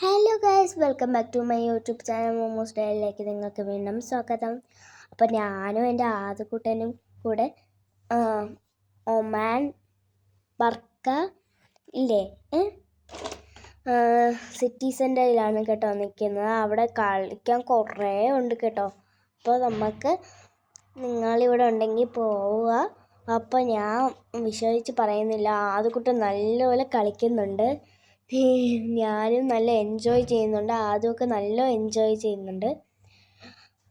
Hello guys, welcome back to my YouTube channel momos ഡയലിലേക്ക് നിങ്ങൾക്ക് വീണ്ടും സ്വാഗതം. അപ്പം ഞാനും എൻ്റെ ആദ്യകൂട്ടനും കൂടെ ഒമാൻ ബർക്ക ഇല്ലേ സിറ്റി സെൻറ്ററിലാണ് കേട്ടോ നിൽക്കുന്നത്. അവിടെ കളിക്കാൻ കുറേ ഉണ്ട് കേട്ടോ. അപ്പോൾ നമുക്ക് നിങ്ങളിവിടെ ഉണ്ടെങ്കിൽ പോവുക. അപ്പോൾ ഞാൻ വിശ്വസിച്ച് പറയുന്നില്ല, ആദ്യകൂട്ടൻ നല്ലപോലെ കളിക്കുന്നുണ്ട്. ഞാനും നല്ല എൻജോയ് ചെയ്യുന്നുണ്ട്, ആദ്യമൊക്കെ നല്ല എൻജോയ് ചെയ്യുന്നുണ്ട്.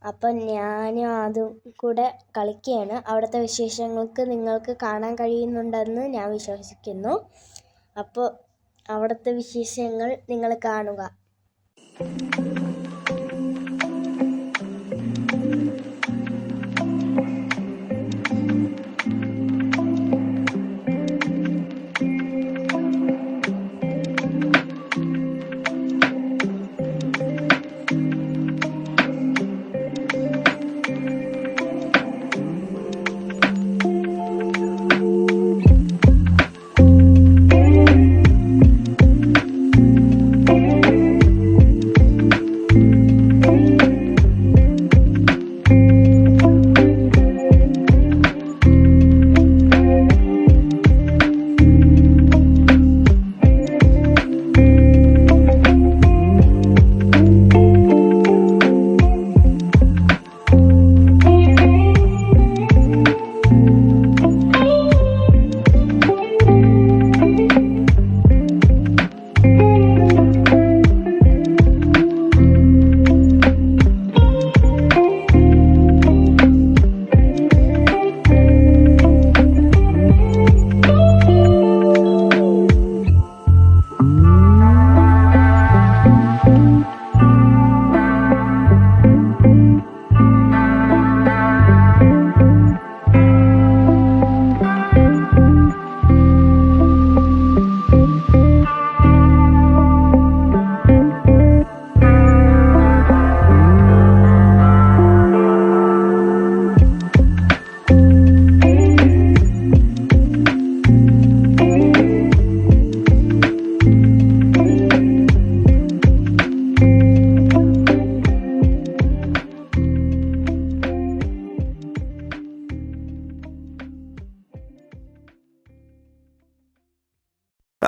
അപ്പം ഞാനും അതും കൂടെ കളിക്കുകയാണ്. അവിടുത്തെ വിശേഷങ്ങൾക്ക് നിങ്ങൾക്ക് കാണാൻ കഴിയുന്നുണ്ടെന്ന് ഞാൻ വിശ്വസിക്കുന്നു. അപ്പോൾ അവിടുത്തെ വിശേഷങ്ങൾ നിങ്ങൾ കാണുക.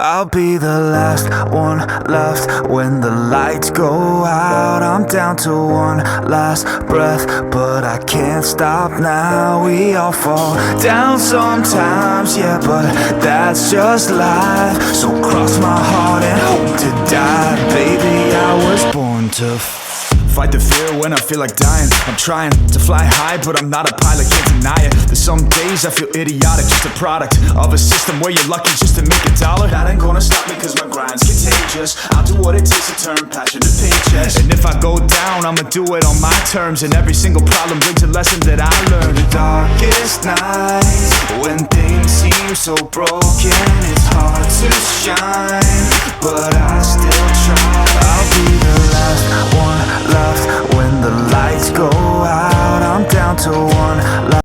I'll be the last one left when the lights go out. I'm down to one last breath, but I can't stop now. We all fall down sometimes, yeah, but that's just life. So cross my heart and hope to die. Baby, I was born to fight the fear when I feel like dying. I'm trying to fly high, but I'm not a pilot, can't deny it. There's some days I feel idiotic, just a product of a system where you're lucky just to make $1. That ain't gonna stop me cause my grind's contagious. I'll do what it takes to turn passion to paychecks. And if I go down, I'ma do it on my terms. And every single problem brings a lesson that I learned. The darkest nights, when things seem so broken, it's hard to shine, but